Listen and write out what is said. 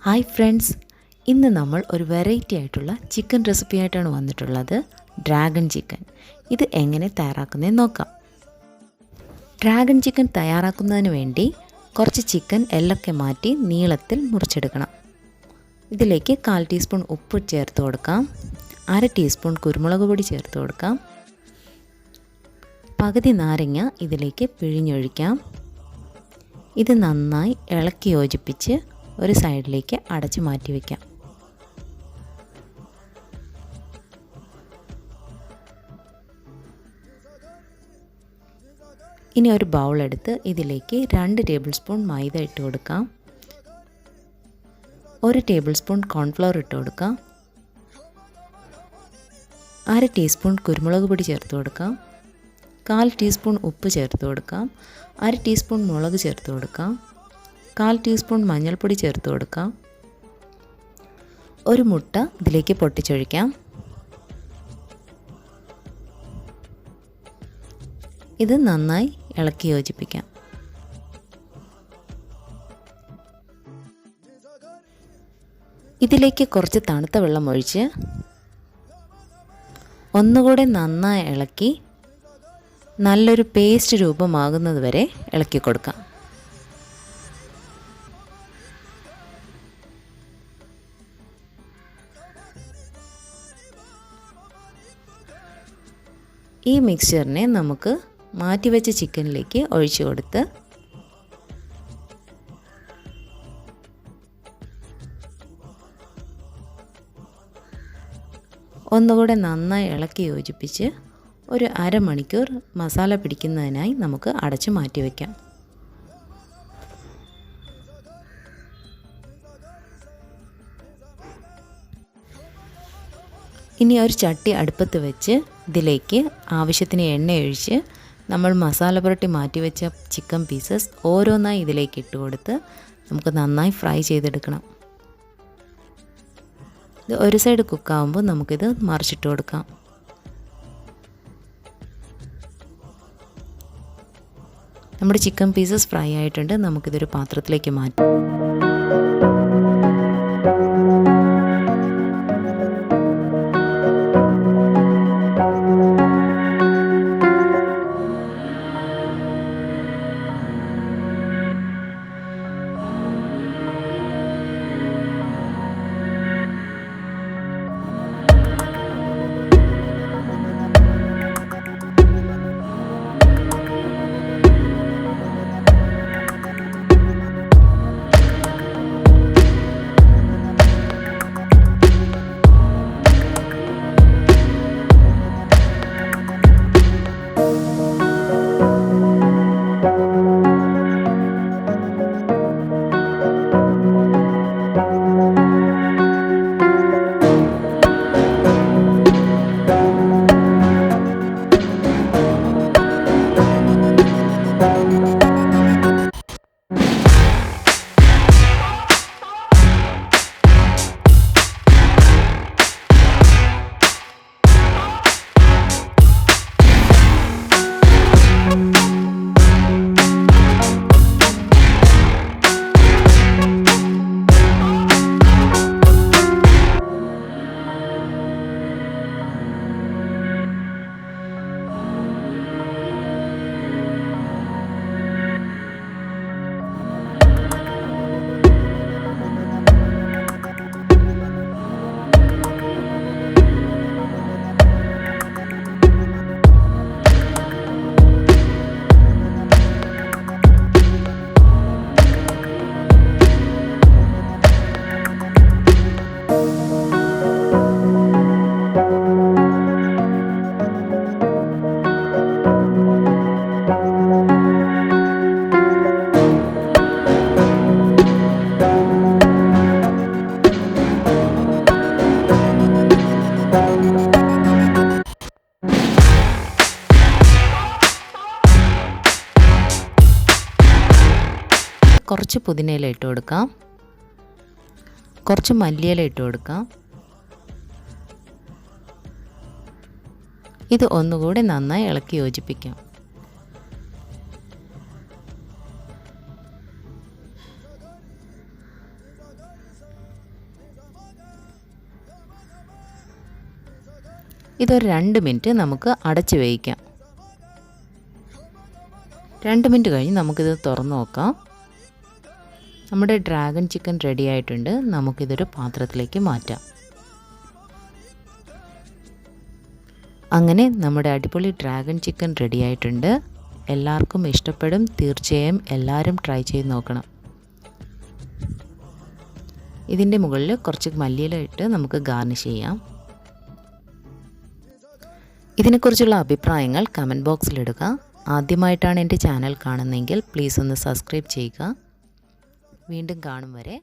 Hi friends, ഇന്ന് നമ്മൾ ഒരു വെറൈറ്റി ആയിട്ടുള്ള ചിക്കൻ റെസിപ്പി ആയിട്ടാണ് വന്നിട്ടുള്ളത്. Dragon chicken. ഇത് എങ്ങനെ തയ്യാറാക്കുന്നതെന്ന് നോക്കാം. ഡ്രാഗൺ ചിക്കൻ തയ്യാറാക്കുന്നതിന് വേണ്ടി കുറച്ച് ചിക്കൻ എല്ലൊക്കെ മാറ്റി നീളത്തിൽ മുറിച്ചെടുക്കണം. ഇതിലേക്ക് 1/4 ടീസ്പൂൺ ഉപ്പ് ചേർത്ത് കൊടുക്കാം. 1/2 ടീസ്പൂൺ കുരുമുളക് പൊടി ചേർത്ത് കൊടുക്കാം. പകുതി നാരങ്ങ ഇതിലേക്ക് പിഴിഞ്ഞൊഴിക്കാം. ഇത് നന്നായി ഇളക്കി യോജിപ്പിച്ച് ഒരു സൈഡിലേക്ക് അടച്ച് മാറ്റി വയ്ക്കാം. ഇനി ഒരു ബൗൾ എടുത്ത് ഇതിലേക്ക് 2 ടേബിൾ സ്പൂൺ മൈദ ഇട്ട് കൊടുക്കാം. 1 ടേബിൾ സ്പൂൺ കോൺഫ്ലവർ ഇട്ട് കൊടുക്കാം. 1/2 ടീസ്പൂൺ കുരുമുളക് പൊടി ചേർത്ത് കൊടുക്കാം. 1/4 ടീസ്പൂൺ ഉപ്പ് ചേർത്ത് കൊടുക്കാം. 1/2 ടീസ്പൂൺ മുളക് ചേർത്ത് കൊടുക്കാം. 1/4 ടീസ്പൂൺ മഞ്ഞൾപ്പൊടി ചേർത്ത് കൊടുക്കാം. ഒരു മുട്ട ഇതിലേക്ക് പൊട്ടിച്ചൊഴിക്കാം. ഇത് നന്നായി ഇളക്കി യോജിപ്പിക്കാം. ഇതിലേക്ക് കുറച്ച് തണുത്ത വെള്ളം ഒഴിച്ച് ഒന്നുകൂടെ നന്നായി ഇളക്കി നല്ലൊരു പേസ്റ്റ് രൂപമാകുന്നത് വരെ ഇളക്കി കൊടുക്കാം. ഈ മിക്സ്ചറിനെ നമുക്ക് മാറ്റിവെച്ച ചിക്കനിലേക്ക് ഒഴിച്ചു കൊടുത്ത് ഒന്നുകൂടെ നന്നായി ഇളക്കി യോജിപ്പിച്ച് ഒരു അരമണിക്കൂർ മസാല പിടിക്കുന്നതിനായി നമുക്ക് അടച്ചു മാറ്റി വയ്ക്കാം. ഇനി ഒരു ചട്ടി അടുപ്പത്ത് വെച്ച് ഇതിലേക്ക് ആവശ്യത്തിന് എണ്ണ ഒഴിച്ച് നമ്മൾ മസാല പുരട്ടി മാറ്റി വെച്ച ചിക്കൻ പീസസ് ഓരോന്നായി ഇതിലേക്ക് ഇട്ട് കൊടുത്ത് നമുക്ക് നന്നായി ഫ്രൈ ചെയ്തെടുക്കണം. ഇത് ഒരു സൈഡ് കുക്കാവുമ്പോൾ നമുക്കിത് മറിച്ചിട്ട് കൊടുക്കാം. നമ്മുടെ ചിക്കൻ പീസസ് ഫ്രൈ ആയിട്ടുണ്ട്. നമുക്കിതൊരു പാത്രത്തിലേക്ക് മാറ്റാം. കുറച്ച് പുതിനയില ഇട്ട് കൊടുക്കാം. കുറച്ച് മല്ലിയില ഇട്ട് കൊടുക്കാം. ഇത് ഒന്നുകൂടി നന്നായി ഇളക്കി യോജിപ്പിക്കാം. ഇതൊരു 2 മിനിറ്റ് നമുക്ക് അടച്ച് വേവിക്കാം. 2 മിനിറ്റ് കഴിഞ്ഞ് നമുക്കിത് തുറന്ന് നോക്കാം. നമ്മുടെ ഡ്രാഗൺ ചിക്കൻ റെഡി ആയിട്ടുണ്ട്. നമുക്കിതൊരു പാത്രത്തിലേക്ക് മാറ്റാം. അങ്ങനെ നമ്മുടെ അടിപൊളി ഡ്രാഗൺ ചിക്കൻ റെഡി ആയിട്ടുണ്ട്. എല്ലാവർക്കും ഇഷ്ടപ്പെടും. തീർച്ചയായും എല്ലാവരും ട്രൈ ചെയ്ത് നോക്കണം. ഇതിൻ്റെ മുകളിൽ കുറച്ച് മല്ലിയില ഇട്ട് നമുക്ക് ഗാർണിഷ് ചെയ്യാം. ഇതിനെക്കുറിച്ചുള്ള അഭിപ്രായങ്ങൾ കമൻറ്റ് ബോക്സിലിടുക. ആദ്യമായിട്ടാണ് എൻ്റെ ചാനൽ കാണുന്നതെങ്കിൽ പ്ലീസ് ഒന്ന് സബ്സ്ക്രൈബ് ചെയ്യുക. വീണ്ടും കാണും വരെ